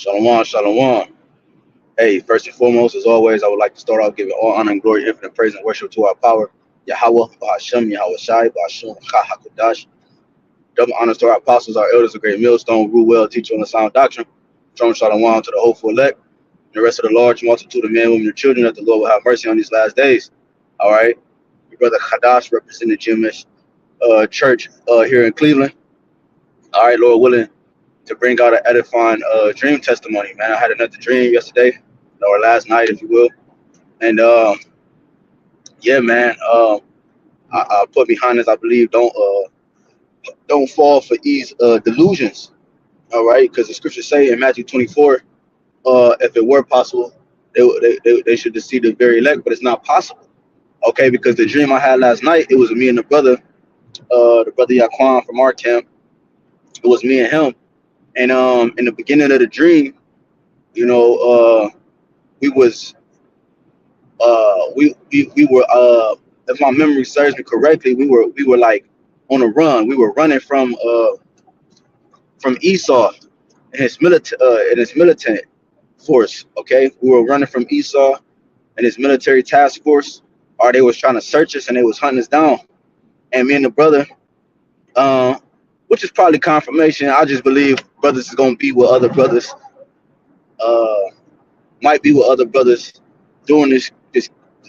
Shalom, shalom. Hey, first and foremost, as always, I would like to start off giving all honor and glory, infinite praise and worship to our power, YAHAWAH, BAHASHAM, YAHAWASHI, BAHASHAM, HAQADASH. Double honors to our apostles, our elders, a great millstone, rule well, teach on the sound doctrine. Shalom, shalom to the hopeful elect, and the rest of the large multitude of men, women, and children, that the Lord will have mercy on these last days. All right. Your brother Hadash representing Jewish church here in Cleveland. All right, Lord willing, to bring out an edifying dream testimony, man. I had another dream yesterday, or last night, if you will. And yeah, man, I put behind this, I believe, don't fall for these delusions, all right? Because the scriptures say in Matthew 24, if it were possible, they should deceive the very elect, but it's not possible, okay? Because the dream I had last night, it was me and the brother Yaquan from our camp. It was me and him. And in the beginning of the dream, you know, we was we were if my memory serves me correctly, we were like on a run. We were running from Esau and his militant force. Okay, we were running from Esau and his military task force, or they was trying to search us and they was hunting us down. And me and the brother, which is probably confirmation. I just believe brothers is gonna be with other brothers. Might be with other brothers doing this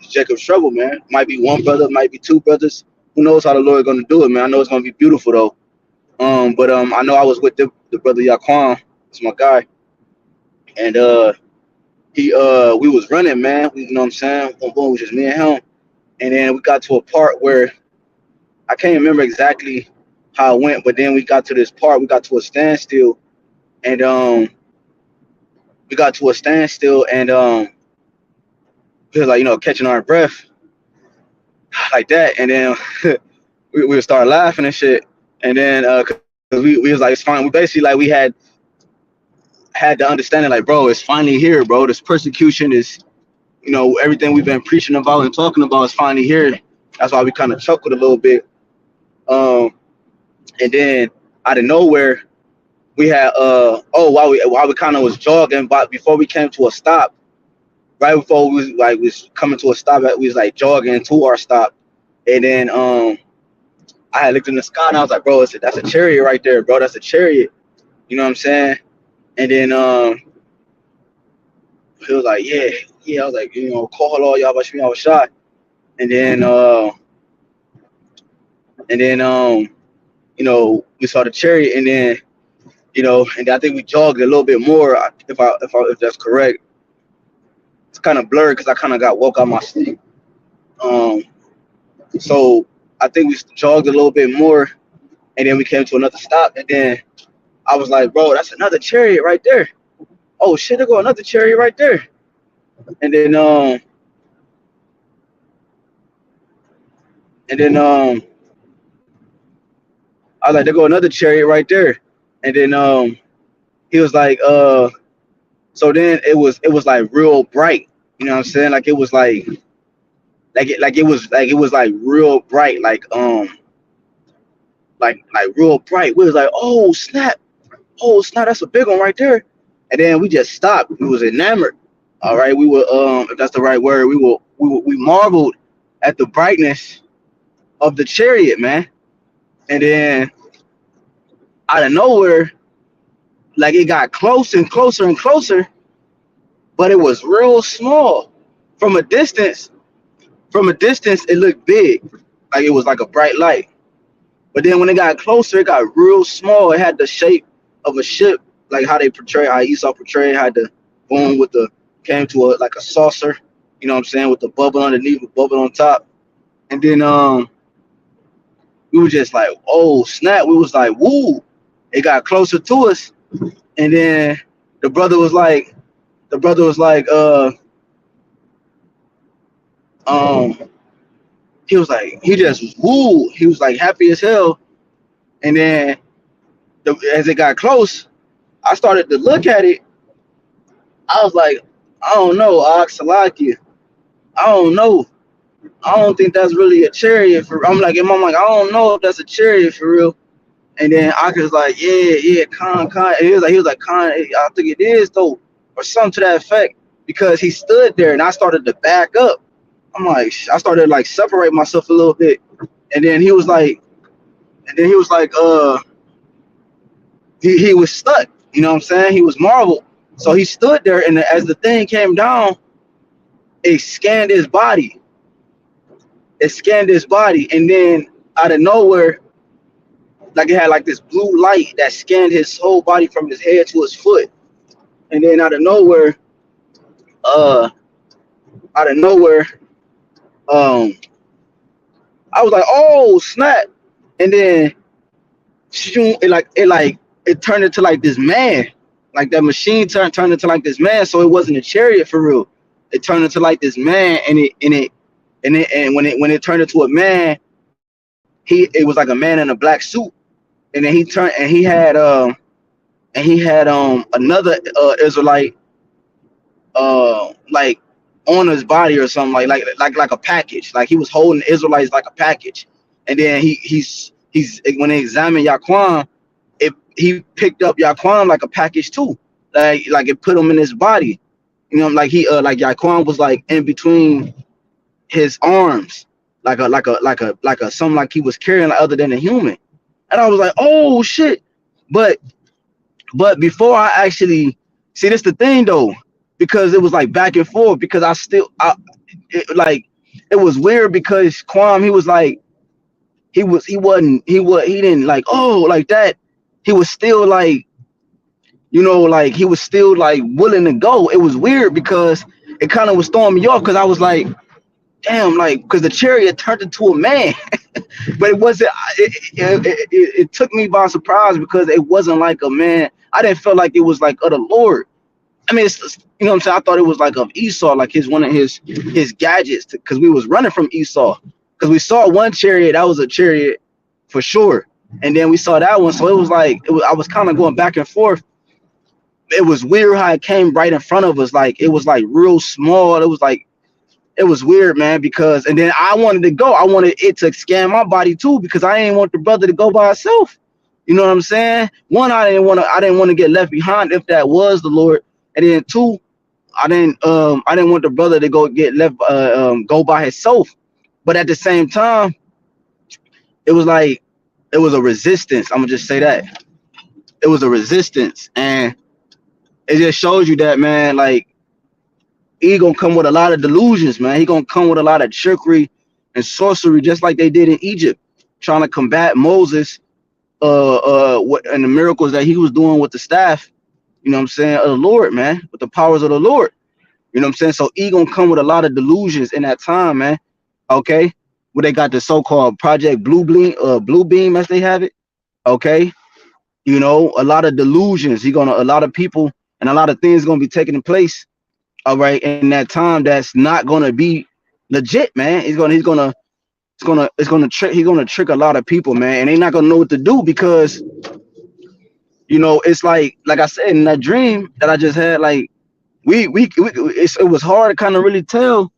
Jacob's trouble, man. Might be one brother, might be two brothers. Who knows how the Lord gonna do it, man? I know it's gonna be beautiful though. But I know I was with the brother Yaquan, it's my guy, and we was running, man. You know what I'm saying? Boom, boom, it was just me and him, and then we got to a part where I can't remember exactly how it went, but then we got to this part, we got to a standstill, and we was like, catching our breath like that, and then we would start laughing and shit, and then cause we was like, it's fine. We basically like we had the understanding like, bro, it's finally here, bro. This persecution is, everything we've been preaching about and talking about is finally here. That's why we kind of chuckled a little bit. And then out of nowhere, we had while we kind of was jogging, but before we came to a stop, right before we was coming to a stop, we was like jogging to our stop, and then I had looked in the sky and I was like, bro, that's a chariot right there, bro. That's a chariot. You know what I'm saying? And then he was like, yeah. I was like, call all y'all, I was shot. And then we saw the chariot, and then and I think we jogged a little bit more. If that's correct, it's kind of blurred because I kind of got woke out my sleep. So I think we jogged a little bit more, and then we came to another stop, and then I was like, bro, that's another chariot right there. Oh shit, there go another chariot right there. And then I was like, there go another chariot right there. And then he was like, so then it was like real bright, you know what I'm saying? Like it was like it was like real bright, like real bright. We was like, oh snap, that's a big one right there. And then we just stopped. We was enamored. All right, we were if that's the right word, we marveled at the brightness of the chariot, man. And then out of nowhere, like it got closer and closer and closer, but it was real small. From a distance, it looked big, like it was like a bright light. But then when it got closer, it got real small. It had the shape of a ship, like how Esau portrayed, had the boom came to like a saucer, you know what I'm saying, with the bubble underneath, the bubble on top. And then we were just like, oh snap. We was like, woo. It got closer to us. And then the brother was like, he was like, he just woo. He was like happy as hell. And then as it got close, I started to look at it. I was like, I don't know, Oxalaki. I don't know. I don't think that's really a chariot for. I'm like, in my mind, I don't know if that's a chariot for real. And then Aka was like, yeah, Khan. And he was like, Khan, I think it is though, or something to that effect, because he stood there and I started to back up. I'm like, I started like separate myself a little bit, and then he was like, he was stuck. You know what I'm saying? He was marveled. So he stood there, and as the thing came down, it scanned his body. It scanned his body, and then out of nowhere, like it had like this blue light that scanned his whole body from his head to his foot. And then out of nowhere, uh, out of nowhere, um, I was like, oh snap! And then it turned into like this man, like that machine turned into like this man. So it wasn't a chariot for real. It turned into like this man, and when it turned into a man, it was like a man in a black suit, and then he turned and he had another Israelite like on his body or something like a package, like he was holding Israelites like a package, and then he's when they examined Yaquan, he picked up Yaquan like a package too, like it put him in his body, you know, like he like Yaquan was like in between his arms, like a something like he was carrying like, other than a human, and I was like, oh shit, but before I actually see this the thing though, because it was like back and forth, because it was weird because Quam, he was like he didn't like, oh, like that. He was still like, you know, like he was still like willing to go. It was weird because it kind of was throwing me off, because I was like, damn, like, because the chariot turned into a man. But it wasn't, it took me by surprise, because it wasn't like a man. I didn't feel like it was like of the Lord. I mean, it's, you know what I'm saying? I thought it was like of Esau, like one of his gadgets, because we was running from Esau. Because we saw one chariot, that was a chariot for sure. And then we saw that one. So it was like, I was kind of going back and forth. It was weird how it came right in front of us. Like, it was like real small. It was weird, man, because, and then I wanted to go. I wanted it to scan my body too, because I didn't want the brother to go by himself. You know what I'm saying? One, I didn't want to get left behind if that was the Lord. And then two, I didn't want the brother to go by himself. But at the same time, it was like, it was a resistance. I'm gonna just say that. It was a resistance. And it just shows you that, man, like, he gonna come with a lot of delusions, man. He gonna come with a lot of trickery and sorcery, just like they did in Egypt, trying to combat Moses, and the miracles that he was doing with the staff, you know what I'm saying, of the Lord, man, with the powers of the Lord. You know what I'm saying? So he gonna come with a lot of delusions in that time, man. Okay, where they got the so-called Project Blue Beam, as they have it. Okay, you know, a lot of delusions. A lot of people and a lot of things gonna be taking place. All right, in that time, that's not gonna be legit, man. He's gonna trick a lot of people, man, and they're not gonna know what to do, because, you know, it's like I said in that dream that I just had, like it was hard to kind of really tell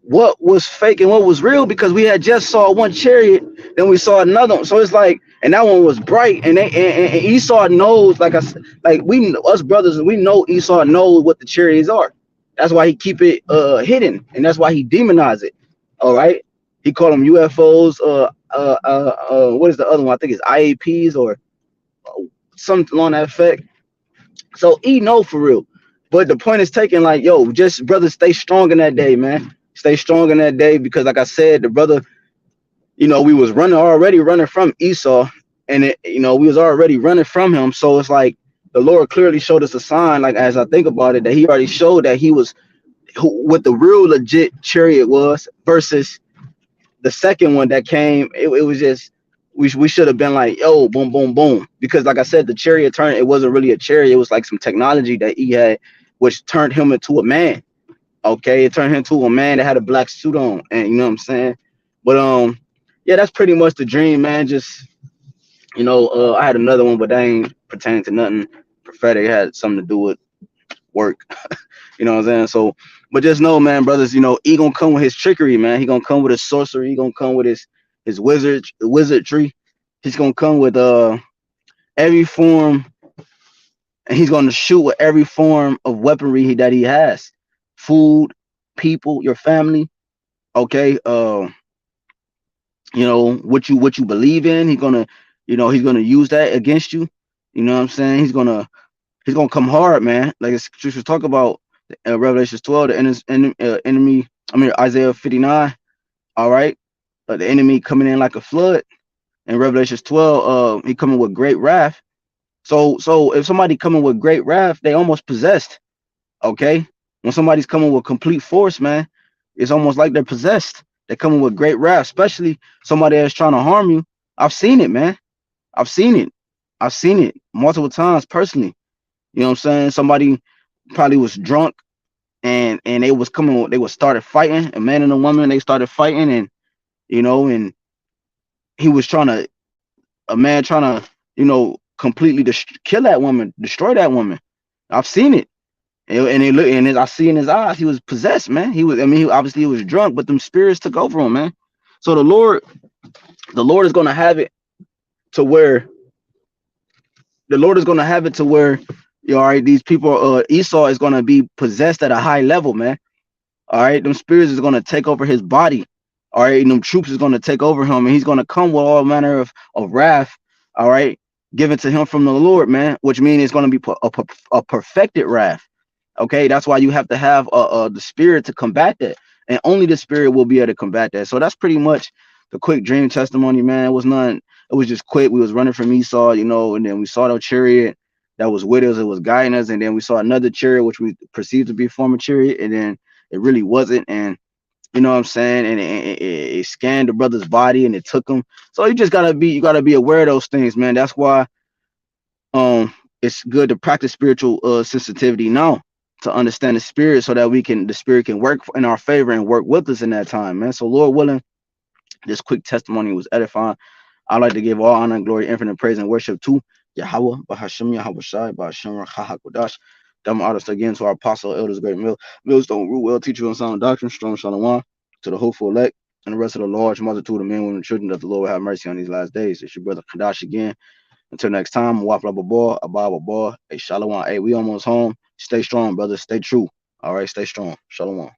what was fake and what was real, because we had just saw one chariot, then we saw another one. So it's like, and that one was bright, and Esau knows, like I said, like us brothers, we know Esau knows what the chariots are. That's why he keep it hidden, and that's why he demonize it. All right, he called them UFOs. What is the other one? I think it's IAPs or something on that effect. So he know for real. But the point is taken, like, yo, just brother, stay strong in that day, man. Stay strong in that day, because like I said, the brother, you know, we was already running from Esau, and you know, we was already running from him. So it's like the Lord clearly showed us a sign, like, as I think about it, that he already showed that he was what the real legit chariot was, versus the second one that came. It was just, we should have been like, yo, boom, boom, boom. Because like I said, the chariot turned, it wasn't really a chariot. It was like some technology that he had, which turned him into a man. Okay, it turned him into a man that had a black suit on, and you know what I'm saying. But yeah, that's pretty much the dream, man. Just, you know, I had another one, but that ain't pertaining to nothing prophetic. It had something to do with work. You know what I'm saying? So, but just know, man, brothers, you know, he gonna come with his trickery, man. He gonna come with his sorcery. He gonna come with his wizardry. He's gonna come with every form, and he's gonna shoot with every form of weaponry that he has. Food, people, your family. Okay. What you believe in. He's gonna use that against you. You know what I'm saying? He's gonna come hard, man. Like it's scriptures talk about Revelations 12, the enemy. I mean Isaiah 59. All right, the enemy coming in like a flood. In Revelations 12, he coming with great wrath. So if somebody coming with great wrath, they almost possessed. Okay, when somebody's coming with complete force, man, it's almost like they're possessed. They're coming with great wrath, especially somebody that's trying to harm you. I've seen it, man. I've seen it. I've seen it multiple times personally. You know what I'm saying? Somebody probably was drunk and they was started fighting, a man and a woman, they started fighting, and he was a man trying to, completely kill that woman, destroy that woman. I've seen it. And I see in his eyes, he was possessed, man. Obviously he was drunk, but them spirits took over him, man. So the Lord is going to have it to where all right, these people, Esau is going to be possessed at a high level, man. All right, them spirits is going to take over his body. All right, and them troops is going to take over him, and he's going to come with all manner of wrath. All right, given to him from the Lord, man, which means it's going to be a perfected wrath. Okay, that's why you have to have the spirit to combat that, and only the spirit will be able to combat that. So that's pretty much the quick dream testimony, man. It was none. It was just quick. We was running from Esau, and then we saw the chariot that was with us. It was guiding us, and then we saw another chariot which we perceived to be a former chariot, and then it really wasn't. And you know what I'm saying? And it scanned the brother's body and it took him. So you gotta be aware of those things, man. That's why it's good to practice spiritual sensitivity now, to understand the spirit, so that the spirit can work in our favor and work with us in that time, man. So Lord willing, this quick testimony was edifying. I'd like to give all honor and glory, infinite praise and worship to Yahawah, BAHASHAM, YAHAWASHI, BAHASHAM, HAQADASH. Dumb artists again to our apostle, elders, great mills don't rule well, teach you on sound doctrine, strong shalom, to the hopeful elect, and the rest of the large multitude of men, women, and children that the Lord will have mercy on these last days. It's your brother Kadash again. Until next time, Wafla Babor, Abba Babor, a Shalom. Hey, we almost home. Stay strong, brother. Stay true. All right, stay strong. Shalom.